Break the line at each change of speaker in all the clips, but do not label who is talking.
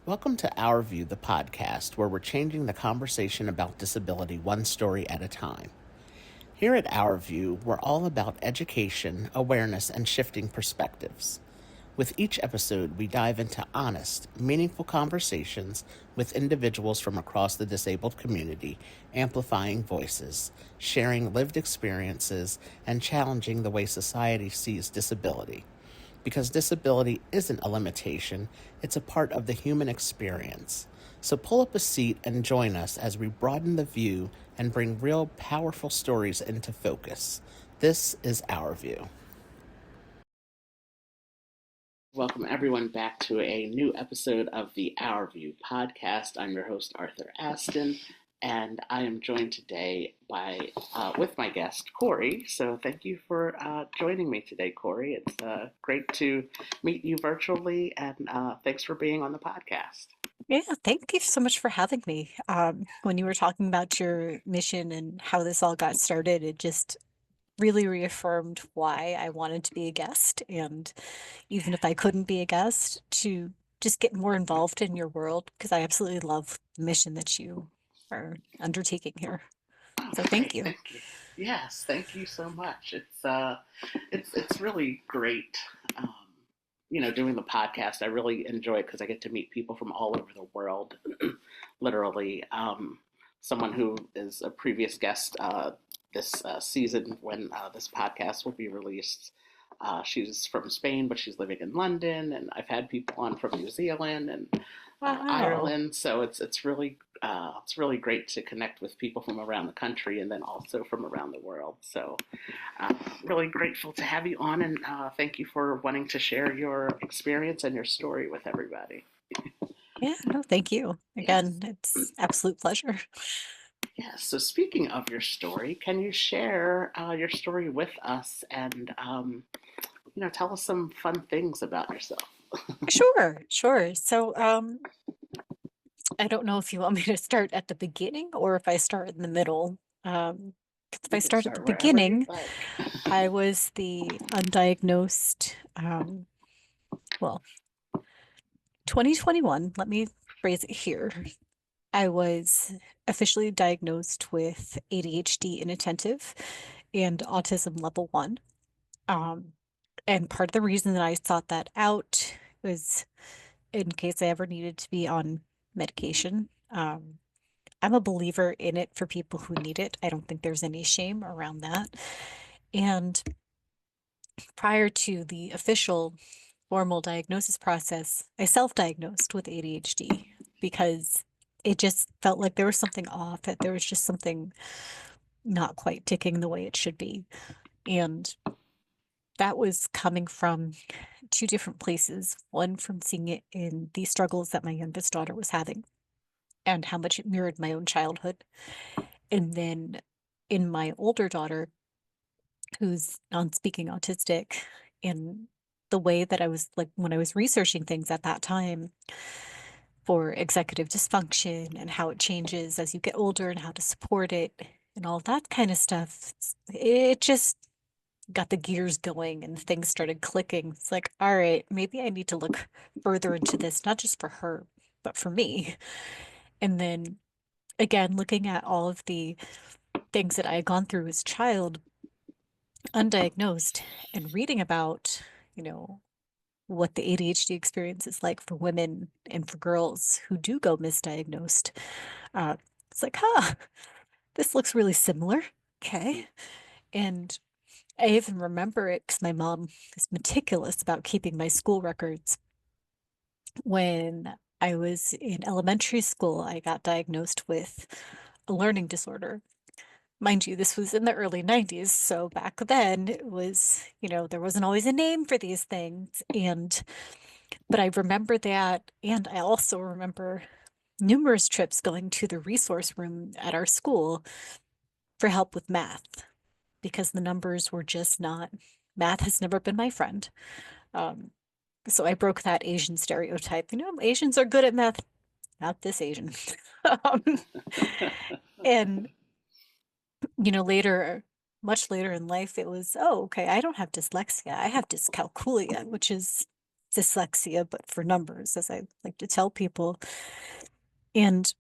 Welcome to Our View, the podcast, where we're changing the conversation about disability one story at a time. Here at Our View, we're all about education, awareness, and shifting perspectives. With each episode, we dive into honest, meaningful conversations with individuals from across the disabled community, amplifying voices, sharing lived experiences, and challenging the way society sees disability. Because disability isn't a limitation, it's a part of the human experience. So pull up a seat and join us as we broaden the view and bring real, powerful stories into focus. This is Our View. Welcome, everyone, back to a new episode of the Our View podcast. I'm your host, Arthur Aston, and I am joined today with my guest, Kori. So thank you for joining me today, Kori. It's great to meet you virtually, and thanks for being on the podcast.
Yeah, thank you so much for having me. When you were talking about your mission and how this all got started, it just really reaffirmed why I wanted to be a guest. And even if I couldn't be a guest, to just get more involved in your world, because I absolutely love the mission that you are undertaking here. So thank
Okay,
you.
thank you. Yes, thank you so much. It's really great. Um, doing the podcast, I really enjoy it because I get to meet people from all over the world. Literally, someone who is a previous guest this season when this podcast will be released. She's from Spain, but she's living in London, and I've had people on from New Zealand and
Wow.
Ireland. So it's really great to connect with people from around the country and then also from around the world. So really grateful to have you on, and thank you for wanting to share your experience and your story with everybody.
Yeah, no, thank you.
Yes.
Again, it's absolute pleasure.
Yes. So speaking of your story, can you share your story with us and tell us some fun things about yourself?
Sure, sure. So, I don't know if you want me to start at the beginning or if I start in the middle. 'Cause if I
You can
start at the
start wherever you'd
beginning,
like.
I was the undiagnosed, well, 2021, let me phrase it here. I was officially diagnosed with ADHD inattentive and autism level 1. Um, and part of the reason that I sought that out was in case I ever needed to be on medication. I'm a believer in it for people who need it. I don't think there's any shame around that. And prior to the official formal diagnosis process, I self-diagnosed with ADHD because it just felt like there was something off, that there was just something not quite ticking the way it should be. And that was coming from two different places. One, from seeing it in the struggles that my youngest daughter was having and how much it mirrored my own childhood. And then in my older daughter, who's non-speaking autistic, and the way that I was like when I was researching things at that time for executive dysfunction and how it changes as you get older and how to support it and all that kind of stuff, it just got the gears going and things started clicking. It's like, all right, maybe I need to look further into this, not just for her, but for me. And then again, looking at all of the things that I had gone through as a child, undiagnosed, and reading about, you know, what the ADHD experience is like for women and for girls who do go misdiagnosed. Uh, it's like, this looks really similar. Okay. And I even remember it because my mom is meticulous about keeping my school records. When I was in elementary school, I got diagnosed with a learning disorder. Mind you, this was in the early 90s. So back then it was, there wasn't always a name for these things. But I remember that. And I also remember numerous trips going to the resource room at our school for help with math because the numbers were just not, math has never been my friend. Um, so I broke that Asian stereotype. Asians are good at math, not this Asian. um, and, later, much later in life, it was, oh, okay, I don't have dyslexia. I have dyscalculia, which is dyslexia, but for numbers, as I like to tell people. And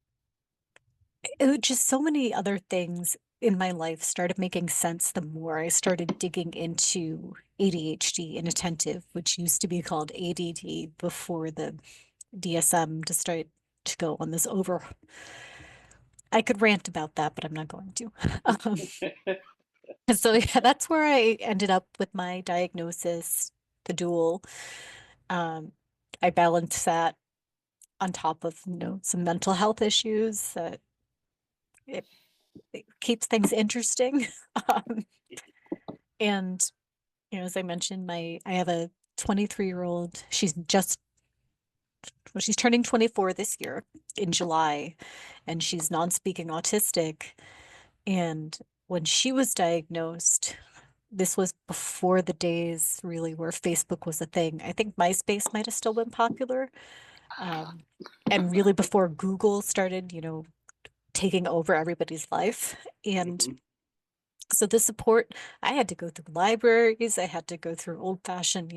it was just so many other things in my life started making sense the more I started digging into ADHD inattentive, which used to be called ADD before the DSM to start to go on this over. I could rant about that, but I'm not going to. Um, so yeah, that's where I ended up with my diagnosis, the dual. Um, I balanced that on top of, some mental health issues that it, it keeps things interesting. Um, and as I mentioned, I have a 23-year-old. She's turning 24 this year in July, and she's non-speaking autistic. And when she was diagnosed, this was before the days really where Facebook was a thing. I think MySpace might have still been popular. Um, and really before Google started, taking over everybody's life. And
Mhm.
so the support, I had to go through libraries, I had to go through old-fashioned,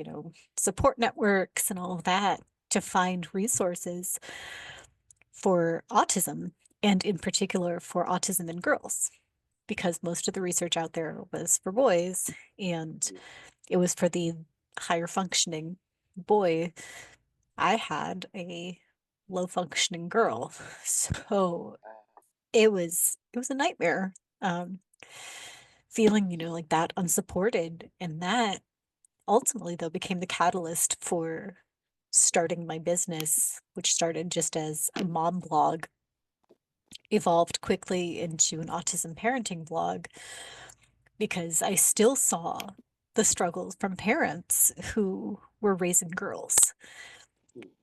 support networks and all of that to find resources for autism, and in particular for autism in girls, because most of the research out there was for boys, and it was for the higher functioning boy. I had a low functioning girl. So it was a nightmare. Um, Feeling, like that unsupported. And that ultimately, though, became the catalyst for starting my business, which started just as a mom blog, evolved quickly into an autism parenting blog, because I still saw the struggles from parents who were raising girls,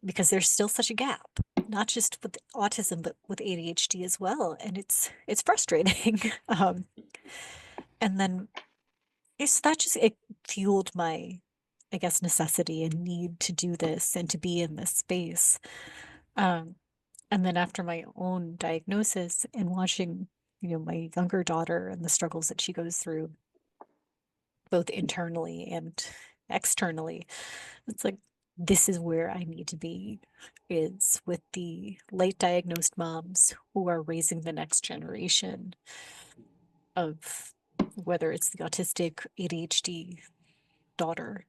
because there's still such a gap, not just with autism, but with ADHD as well. And it's frustrating. And then it fueled my, I guess, necessity and need to do this and to be in this space. Um, and then after my own diagnosis and watching, my younger daughter and the struggles that she goes through, both internally and externally, it's like, this is where I need to be, is with the late diagnosed moms who are raising the next generation of, whether it's the autistic ADHD daughter,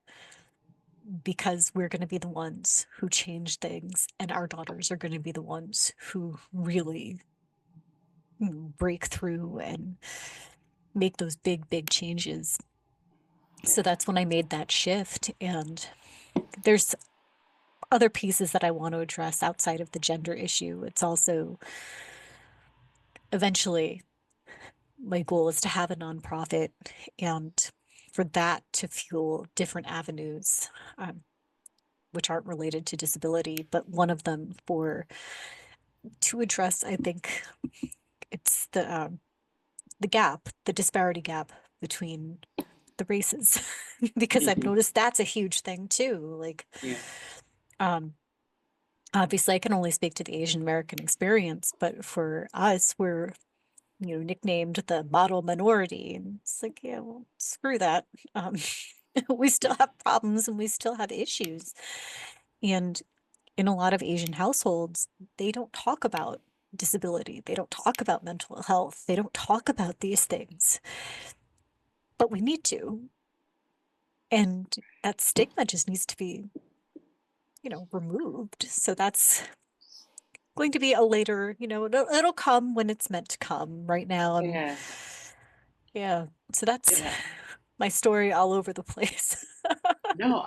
because we're going to be the ones who change things, and our daughters are going to be the ones who really break through and make those big, big changes. So that's when I made that shift. And there's other pieces that I want to address outside of the gender issue. It's also, eventually, my goal is to have a nonprofit, and for that to fuel different avenues, um, which aren't related to disability, but one of them for to address, I think, it's the gap, the disparity gap between the races, because I've
Mhm.
noticed that's a huge thing too. Like,
Yeah.
um, obviously, I can only speak to the Asian American experience, but for us, we're, nicknamed the model minority, and it's like, yeah, well, screw that. Um, we still have problems and we still have issues, and in a lot of Asian households, they don't talk about disability. They don't talk about mental health. They don't talk about these things, but we need to. And that stigma just needs to be, removed. So that's going to be a later, it'll come when it's meant to come. Right now,
Yeah.
yeah. So that's
Yeah.
my story all over the place.
No,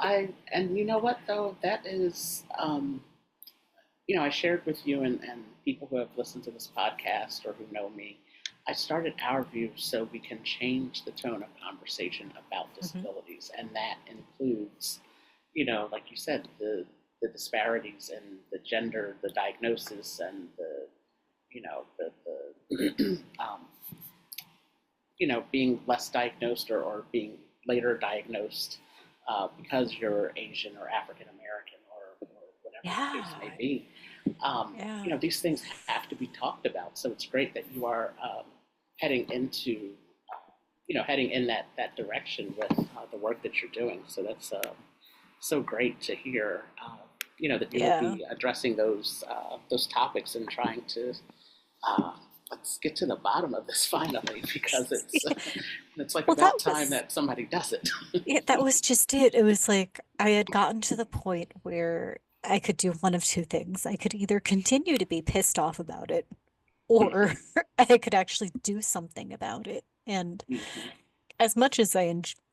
and you know what though? That is, I shared with you and people who have listened to this podcast or who know me, I started Our View so we can change the tone of conversation about
Mhm.
disabilities. And that includes, like you said, the disparities in the gender, the diagnosis, and the being less diagnosed or being later diagnosed because you're Asian or African American or whatever the case may
Yeah.
be.
Yeah.
These things have to be talked about. So it's great that you are heading into, heading in that direction with the work that you're doing. So so great to hear. That you will
Yeah.
be addressing those topics and trying to uh, let's get to the bottom of this finally, because it's like
Well, that
about time
was
that somebody does it.
yeah, that was just it. It was like I had gotten to the point where I could do one of two things. I could either continue to be pissed off about it, or I could actually do something about it. And
Mhm.
as much as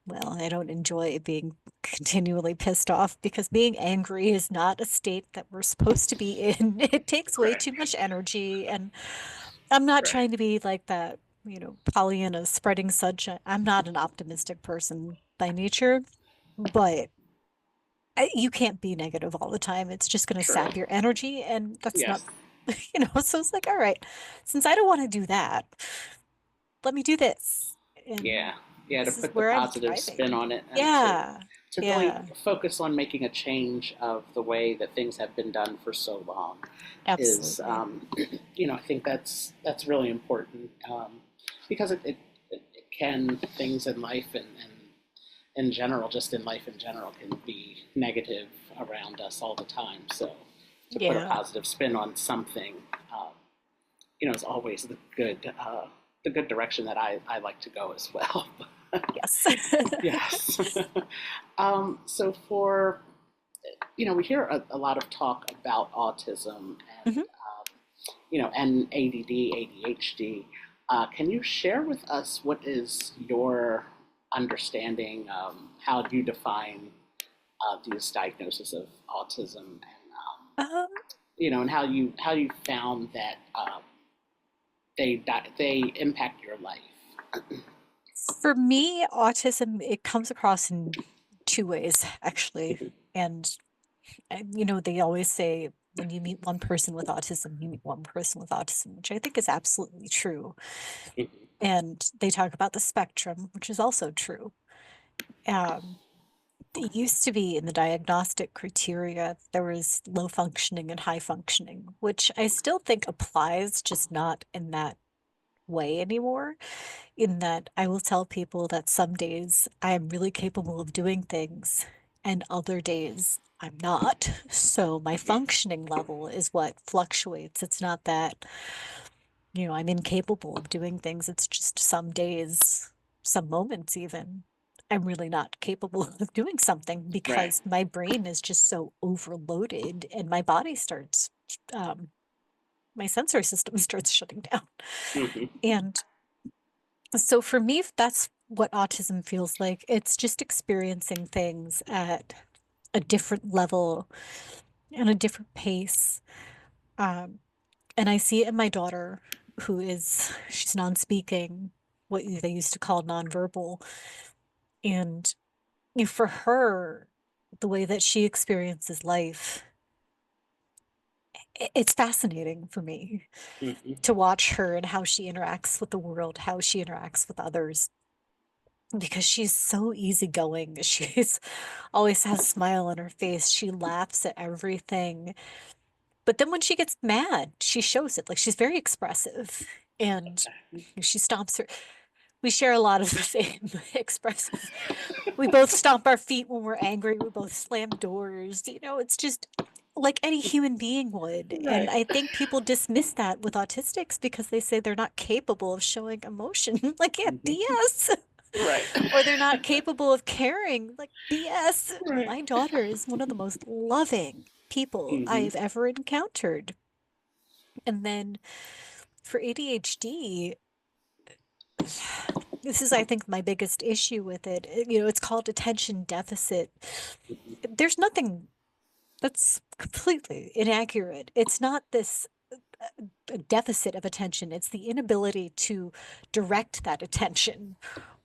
well, I don't enjoy being continually pissed off because being angry is not a state that we're supposed to be in. It takes way too
Right,
much energy, and I'm not
right,
trying to be like that, Pollyanna spreading sunshine. I'm not an optimistic person by nature, but you can't be negative all the time. It's just going to
true.
sap your energy, and that's not,
Yes,
so it's like, all right, since I don't want to do that, let me do this. And
yeah, yeah. To
this is
put the
where I'm
positive spin
thriving.
on it, and to
Yeah.
to really
Yeah.
focus on making a change of the way that things have been done for so long is,
Absolutely.
I think that's really important, because it can, things in life and in general, just in life in general, can be negative around us all the time. So to put a
Yeah.
positive spin on something, um, is always the good direction that I like to go as well.
Yes.
Yes. So for, we hear a lot of talk about autism
Mhm.
and ADD, ADHD. Can you share with us what is your understanding? How do you define these diagnoses of autism, and
Um,
and how you found that they impact your life?
for me, autism, it comes across in two ways, actually. And, they always say when you meet one person with autism, you meet one person with autism, which I think is absolutely true. And they talk about the spectrum, which is also true. Um, it used to be in the diagnostic criteria, there was low functioning and high functioning, which I still think applies, just not in that way anymore. In that I will tell people that some days I am really capable of doing things, and other days I'm not. So my functioning level is what fluctuates. It's not that, I'm incapable of doing things. It's just some days, some moments even, I'm really not capable of doing something
Right.
because my brain is just so overloaded and my body starts, um, my sensory system starts shutting down.
Hmm.
And so for me, that's what autism feels like. It's just experiencing things at a different level and a different pace. Um, and I see it in my daughter, she's non-speaking, what they used to call nonverbal. And for her, the way that she experiences life, it's fascinating for me
Hmm.
to watch her and how she interacts with the world, how she interacts with others, because she's so easygoing. She's always has a smile on her face. She laughs at everything. But then when she gets mad, she shows it. Like she's very expressive and she stomps her. We share a lot of the same expressive. We both stomp our feet when we're angry. We both slam doors. It's just like any human being would. And
Right.
I think people dismiss that with autistics because they say they're not capable of showing emotion. Like, yeah,
Hmm.
BS.
Right.
Or they're not capable of caring. Like, BS.
Right.
My daughter is one of the most loving people
Hmm.
I've ever encountered. And then for ADHD, this is, I think, my biggest issue with it. It's called attention deficit. There's nothing that's completely inaccurate. It's not this deficit of attention, it's the inability to direct that attention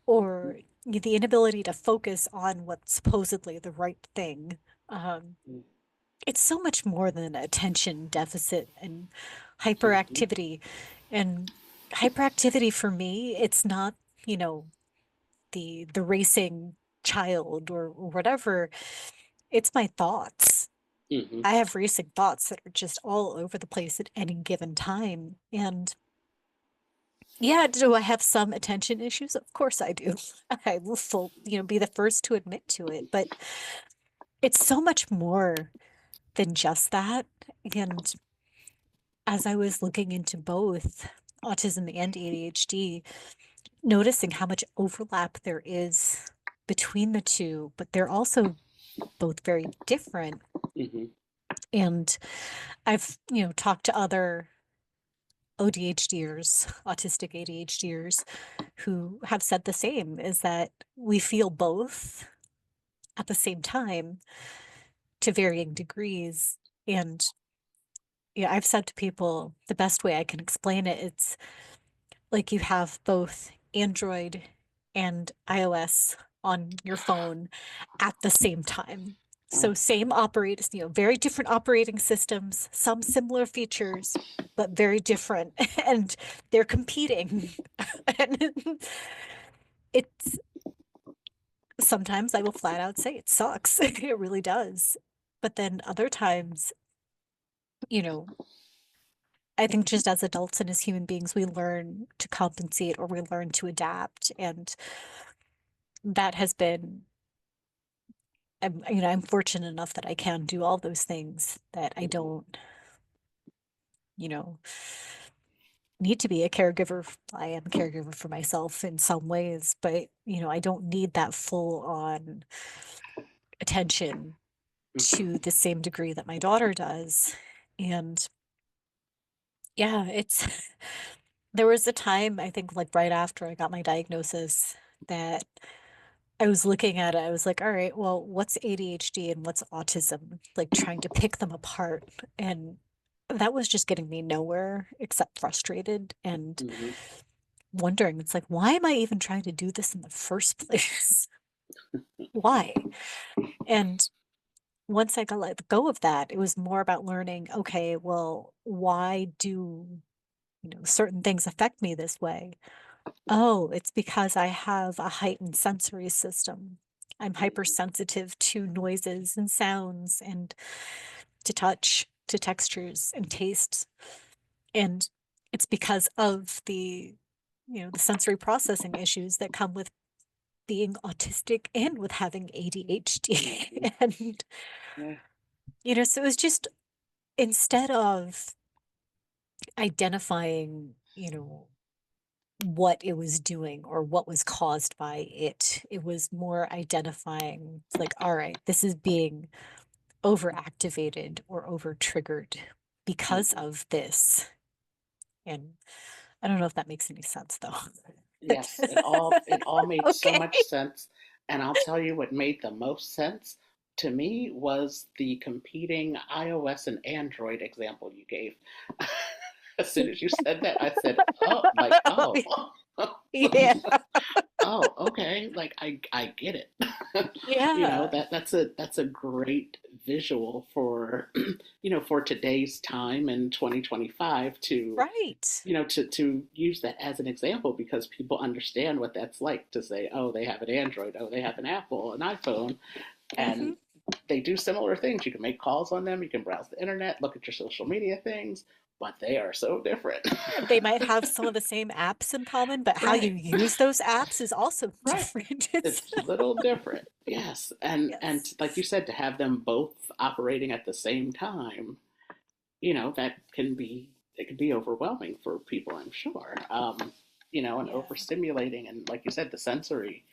or the inability to focus on what's supposedly the right thing. Um, it's so much more than attention deficit and
Hmm.
hyperactivity. And hyperactivity for me, it's not, you know, the racing child or whatever. It's my thoughts.
Hmm.
I have racing thoughts that are just all over the place at any given time. And yeah, do I have some attention issues? Of course I do. I will be the first to admit to it. But it's so much more than just that. And as I was looking into both autism and ADHD, noticing how much overlap there is between the two, but they're also both very different.
Hmm.
And I've, talked to other ODHDers, autistic ADHDers, who have said the same, is that we feel both at the same time to varying degrees. And yeah, I've said to people the best way I can explain it, it's like you have both Android and iOS on your phone at the same time.
Oh,
So same operators, very different operating systems, some similar features, but very different. And they're competing. And it's sometimes I will flat out say it sucks. It really does. But then other times, you know, I think just as adults and as human beings, we learn to compensate or we learn to adapt. And that has been, I'm fortunate enough that I can do all those things, that I
mhm.
don't, you know, need to be a caregiver. I am a caregiver for myself in some ways, but, I don't need that full on attention to
Mhm.
the same degree that my daughter does. And yeah, there was a time, I think, like right after I got my diagnosis, that I was looking at it, I was like, all right, well, what's ADHD and what's autism? Like trying to pick them apart. And that was just getting me nowhere except frustrated and
Mhm.
wondering, it's like, why am I even trying to do this in the first place? Why? And once I got let go of that, it was more about learning, okay, well, why do, certain things affect me this way? Oh, it's because I have a heightened sensory system. I'm hypersensitive to noises and sounds and to touch, to textures and tastes. And it's because of the sensory processing issues that come with being autistic and with having ADHD.
Mhm.
And,
Yeah.
so it was just instead of identifying, what it was doing or what was caused by it. It was more identifying, it's like, all right, this is being overactivated or over triggered because
Mhm.
of this. And I don't know if that makes any sense though.
Yes, it all made so
Okay.
much sense. And I'll tell you what made the most sense to me was the competing iOS and Android example you gave. As soon as you said that, I said, oh, like, oh,
Yeah.
oh, okay, like I get it.
Yeah.
That's a great visual for for today's time in 2025 to
Right.
to use that as an example because people understand what that's like to say, oh, they have an Android, oh, they have an Apple, an iPhone,
Hmm.
and they do similar things. You can make calls on them, you can browse the internet, look at your social media things, but they are so different.
They might have some of the same apps in common, but how you
Right,
use those apps is also
right.
different. It's
It's a little different. Yes. And
yes.
like you said, to have them both operating at the same time, that can be overwhelming for people, I'm sure. And
Yeah.
overstimulating and like you said, the sensory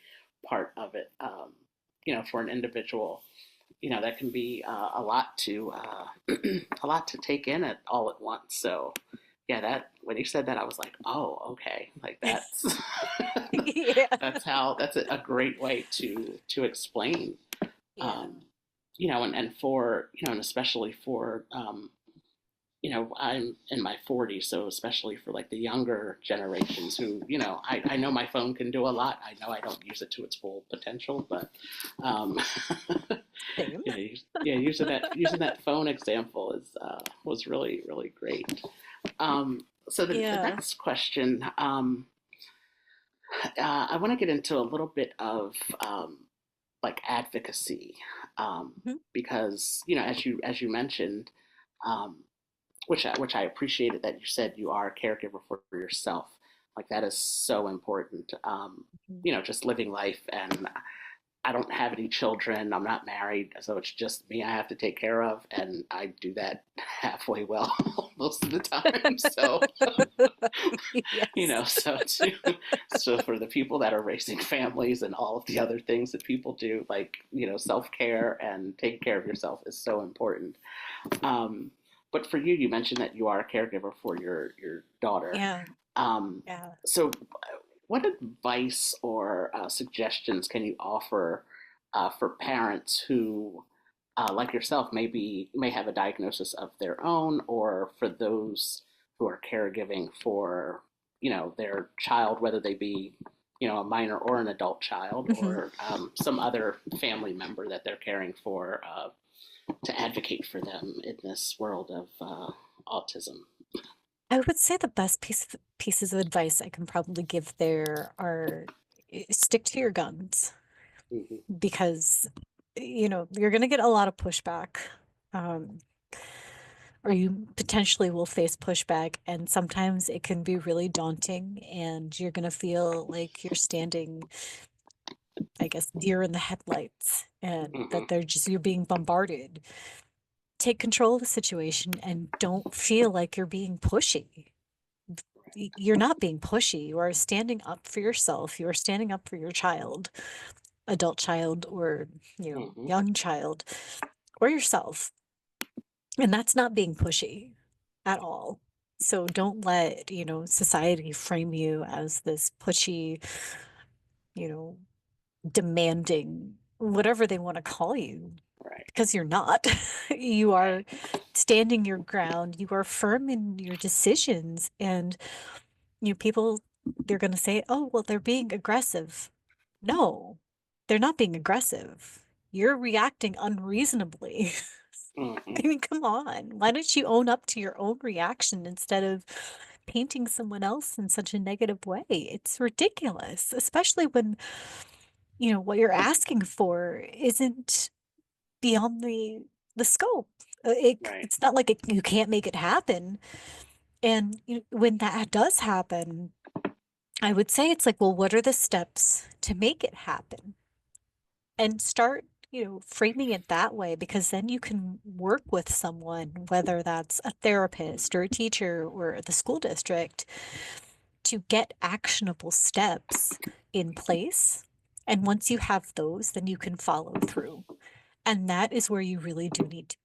part of it, for an individual, that can be a lot to a lot to take in at all at once. So yeah, that when you said that, I was like, oh, okay, like that's
Yeah.
that's a great way to explain,
Yeah.
um, and for and especially for I'm in my 40s, so especially for like the younger generations who, I know my phone can do a lot. I know I don't use it to its full potential, but um,
Same.
yeah, using that phone example was really really great. So the
Yeah.
next question, I want to get into a little bit of like advocacy,
Mhm.
because as you mentioned, um, which I appreciated that you said you are a caregiver for yourself. Like that is so important.
Mhm.
Just living life and I don't have any children. I'm not married, so it's just me I have to take care of, and I do that halfway well most of the time. So,
Yes.
so for the people that are raising families and all of the other things that people do, like, self care and taking care of yourself is so important. Um, but for you, you mentioned that you are a caregiver for your daughter.
Yeah.
Um,
Yeah.
so, what advice or suggestions can you offer for parents who, like yourself, may have a diagnosis of their own, or for those who are caregiving for, their child, whether they be, a minor or an adult child,
Hmm.
or some other family member that they're caring for, to advocate for them in this world of autism?
I would say the best pieces of advice I can probably give there are stick to your guns
Hmm.
because you're going to get a lot of pushback. Um, or you potentially will face pushback, and sometimes it can be really daunting, and you're going to feel like you're standing, I guess, deer in the headlights, and
Hmm.
that you're being bombarded. Take control of the situation and don't feel like you're being pushy. You're not being pushy. You are standing up for yourself. You are standing up for your child, adult child, or,
Hmm.
young child, or yourself. And that's not being pushy at all. So don't let, society frame you as this pushy, you know, demanding, whatever they want to call you,
Right.
because you're not. You are
Right.
standing your ground. You are firm in your decisions. And, people, they're going to say, oh, well, they're being aggressive. No, they're not being aggressive. You're reacting unreasonably.
Hmm.
I mean, come on. Why don't you own up to your own reaction instead of painting someone else in such a negative way? It's ridiculous, especially when, what you're asking for isn't beyond the scope.
Right.
It's not like you can't make it happen. And when that does happen, I would say it's like, well, what are the steps to make it happen? And start, framing it that way, because then you can work with someone, whether that's a therapist or a teacher or the school district, to get actionable steps in place. And once you have those, then you can follow through. And that is where you really do need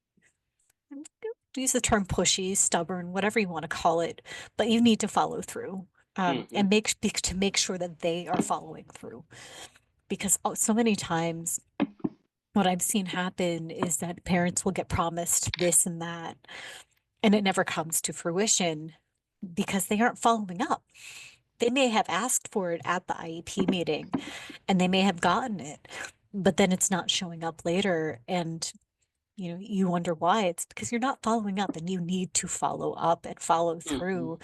to use the term pushy, stubborn, whatever you want to call it, but you need to follow through.
Hmm.
And make sure that they are following through, because so many times what I've seen happen is that parents will get promised this and that, and it never comes to fruition because they aren't following up. They may have asked for it at the IEP meeting and they may have gotten it, but then it's not showing up later. And, you wonder why. It's because you're not following up, and you need to follow up and follow
Hmm.
through.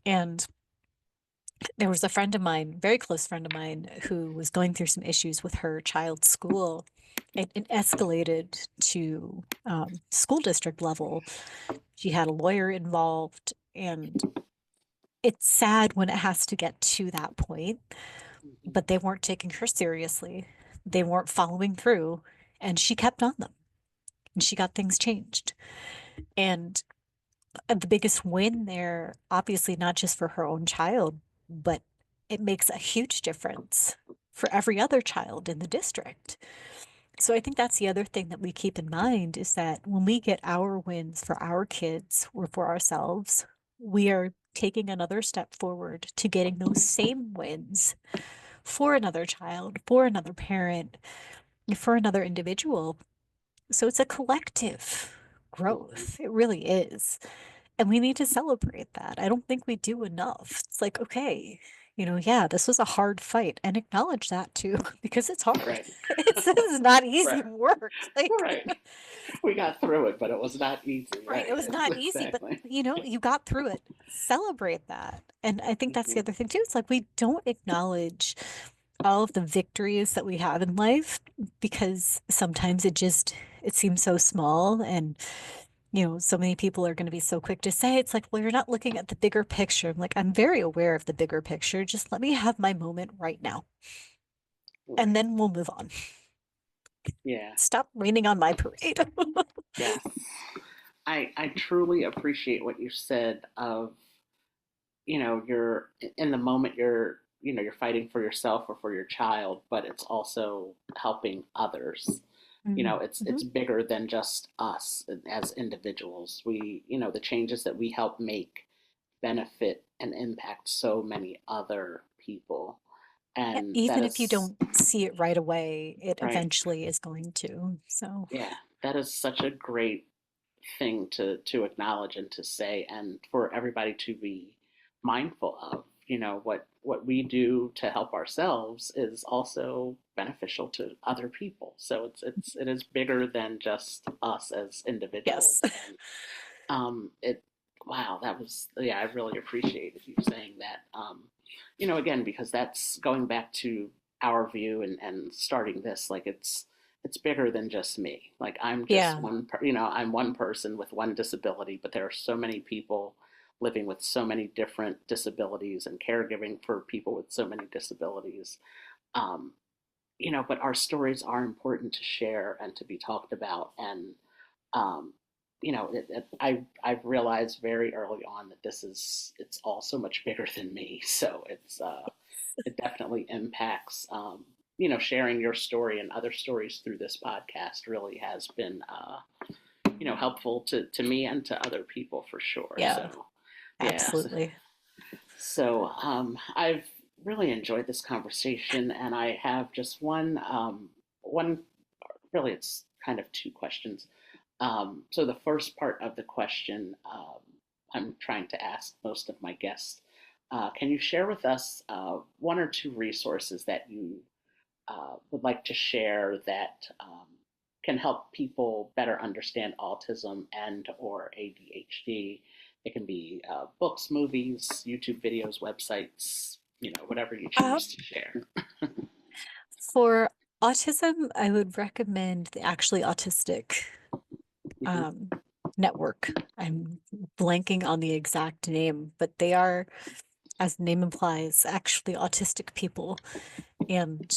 And there was a friend of mine, very close friend of mine, who was going through some issues with her child's school. It escalated to school district level. She had a lawyer involved, and it's sad when it has to get to that point,
Hmm.
but they weren't taking her seriously. They weren't following through, and she kept on them, and she got things changed. And the biggest win there, obviously, not just for her own child, but it makes a huge difference for every other child in the district. So I think that's the other thing that we keep in mind, is that when we get our wins for our kids or for ourselves, we are taking another step forward to getting those same wins for another child, for another parent, for another individual. So it's a collective
Hmm.
growth. It really is. And we need to celebrate that. I don't think we do enough. It's like, okay, yeah, this was a hard fight, and acknowledge that too, because it's hard.
Right.
This is not easy
Right.
work. Like,
Right. We got through it, but it was not easy.
right, it
Right.
was not easy, but
Exactly.
you got through it. Celebrate that. And I think that's the
Hmm.
other thing too. It's like we don't acknowledge all of the victories that we have in life, because sometimes it seems so small, and so many people are going to be so quick to say, it's like, well, you're not looking at the bigger picture. I'm like, I'm very aware of the bigger picture. Just let me have my moment right now. and
Right.
then we'll move on.
Yeah.
Stop raining on my parade.
Yes. I truly appreciate what you said of, you're in the moment, you're fighting for yourself or for your child, but it's also helping others. It's
Mhm.
bigger than just us as individuals. The changes that we help make benefit and impact so many other people.
Yeah,
And that
even if you
is
don't see it right away, it
right.
eventually is going to. So,
Yeah, that is such a great thing to acknowledge and to say, and for everybody to be mindful of. What we do to help ourselves is also beneficial to other people. So it is bigger than just us as
yes.
individuals. And it wow, that was, yeah, I really appreciated you saying that. Again, because that's going back to our view and starting this, like it's bigger than just me. Like I'm just
Yeah.
I'm one person with one disability, but there are so many people living with so many different disabilities and caregiving for people with so many disabilities. Um, but our stories are important to share and to be talked about. And um, I've realized very early on that it's all so much bigger than me. So it definitely impacts. Sharing your story and other stories through this podcast really has been helpful to me and to other people for sure.
Yeah,
So yeah.
absolutely.
I've really enjoyed this conversation, and I have just one, really, it's kind of two questions. So the first part of the question, I'm trying to ask most of my guests. Can you share with us one or two resources that you would like to share that can help people better understand autism and or ADHD? It can be books, movies, YouTube videos, websites, whatever you
Uh,
choose to share.
for autism, I would recommend the Actually Autistic
Mhm.
um, network. I'm blanking on the exact name, but they are, as the name implies, actually autistic people. And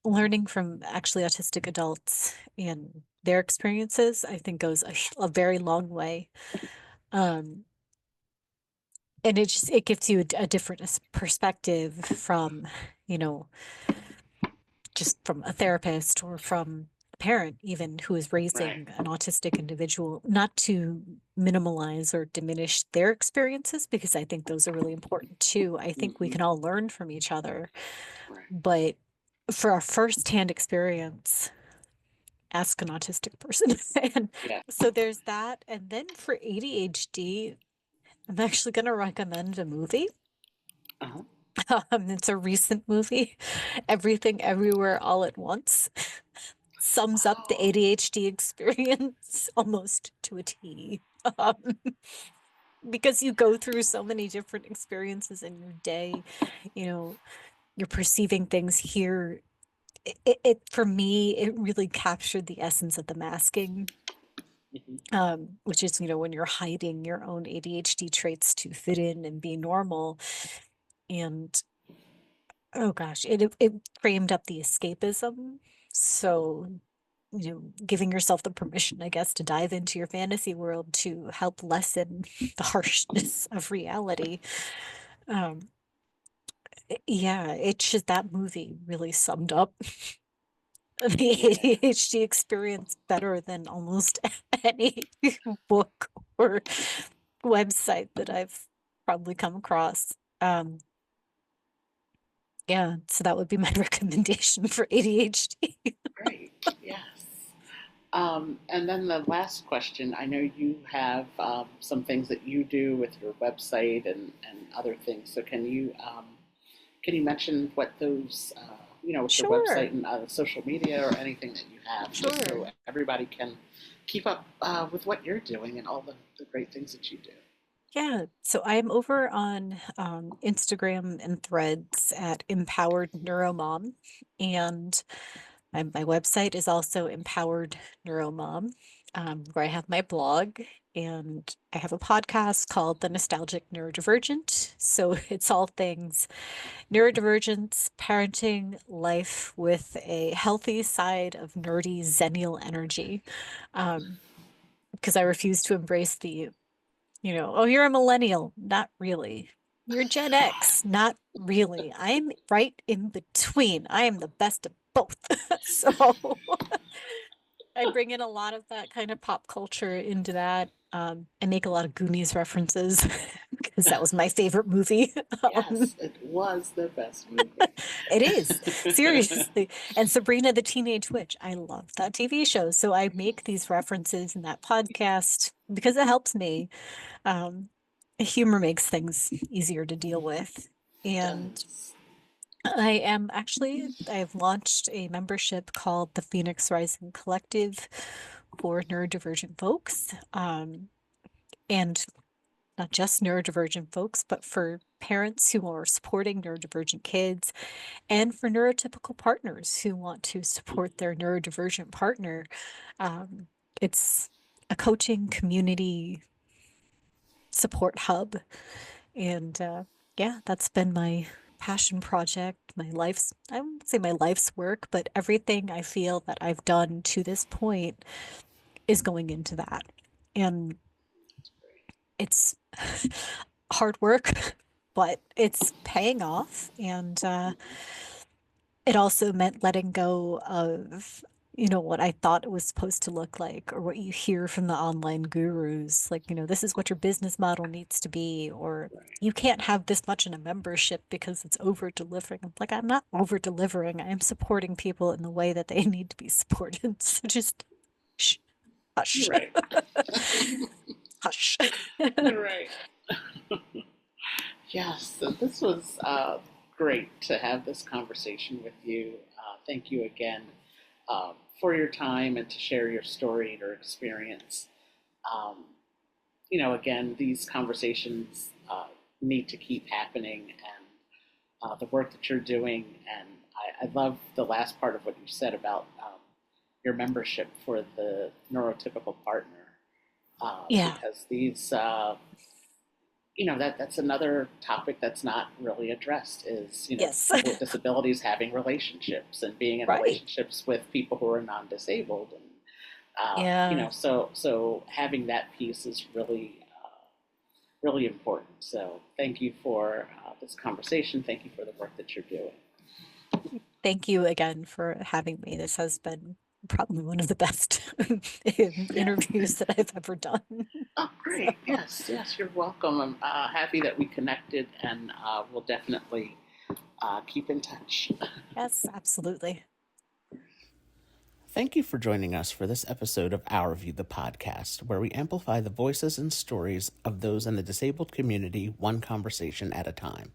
learning from actually autistic adults and their experiences, I think goes a very long way. Um, and it gives you a different perspective from, you know, just from a therapist or from a parent even who is
Right.
raising an autistic individual, not to minimalize or diminish their experiences, because I think those are really important too. I think we
Hmm.
can all learn from each other,
Right.
but for our firsthand experience, ask an autistic person. And
Yeah.
so there's that. And then for ADHD, I'm actually going to recommend a movie.
Uh-huh.
It's a recent movie, Everything Everywhere All at Once. Sums up the
Oh.
ADHD experience almost to a T. Um, because you go through so many different experiences in your day, you know, you're perceiving things here. For me, it really captured the essence of the masking,
Mhm.
which is, when you're hiding your own ADHD traits to fit in and be normal. And oh gosh, it framed up the escapism. So, giving yourself the permission, I guess, to dive into your fantasy world to help lessen the harshness of reality. Um, yeah, it's just that movie really summed up the
Yeah.
ADHD experience better than almost any book or website that I've probably come across. Yeah, so that would be my recommendation for ADHD.
Great. Yes. And then the last question, I know you have some things that you do with your website and other things. So can you mention what those, with your website
Sure,
and social media or anything that you have, just so
sure.
everybody can keep up with what you're doing and all the great things that you do.
Yeah, so I am over on Instagram and Threads at Empowered Neuromom, and my website is also Empowered Neuromom. where I have my blog, and I have a podcast called The Nostalgic Neurodivergent. So it's all things neurodivergence, parenting, life with a healthy side of nerdy zennial energy. Because I refuse to embrace the, oh, you're a millennial. Not really. You're Gen X. Not really. I'm right in between. I am the best of both. So I bring in a lot of that kind of pop culture into that. I make a lot of Goonies references because that was my favorite movie. Um,
Yes, it was the best movie.
it is, seriously. And Sabrina the Teenage Witch. I love that TV show. So I make these references in that podcast because it helps me. Um, Humor makes things easier to deal with. And
Does.
I've launched a membership called the Phoenix Rising Collective for neurodivergent folks. And not just neurodivergent folks, but for parents who are supporting neurodivergent kids and for neurotypical partners who want to support their neurodivergent partner. Um, it's a coaching community support hub. And yeah, that's been my passion project, I won't say my life's work, but everything I feel that I've done to this point is going into that. And it's hard work, but it's paying off. And it also meant letting go of, what I thought it was supposed to look like, or what you hear from the online gurus. Like, this is what your business model needs to be, or you can't have this much in a membership because it's over delivering. I'm like, I'm not over delivering. I'm supporting people in the way that they need to be supported. So just shh, hush,
Right.
hush.
Right. Yes, so this was great to have this conversation with you. Thank you again for your time and to share your story and your experience. Um, again, these conversations need to keep happening, and the work that you're doing. And I love the last part of what you said about your membership for the neurotypical partner,
Yeah.
because these that's another topic that's not really addressed is
Yes.
people with disabilities having relationships and being in
Right.
relationships with people who are non-disabled, and
Yeah.
so having that piece is really really important. So thank you for this conversation. Thank you for the work that you're doing.
Thank you again for having me. This has been probably one of the best
Yeah.
interviews that I've ever done.
Oh,
So,
great. Yes, you're welcome. I'm happy that we connected, and we'll definitely keep in touch.
yes, absolutely.
Thank you for joining us for this episode of Our View, the podcast, where we amplify the voices and stories of those in the disabled community, one conversation at a time.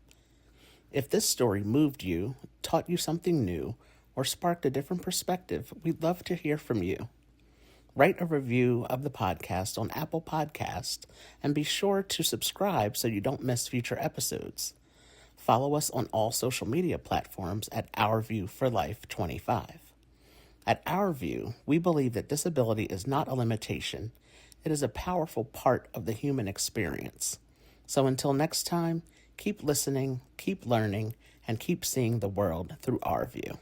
If this story moved you, taught you something new, or sparked a different perspective, we'd love to hear from you. Write a review of the podcast on Apple Podcast, and be sure to subscribe so you don't miss future episodes. Follow us on all social media platforms at Our View for Life 25. At Our View, we believe that disability is not a limitation. It is a powerful part of the human experience. So until next time, keep listening, keep learning, and keep seeing the world through our view.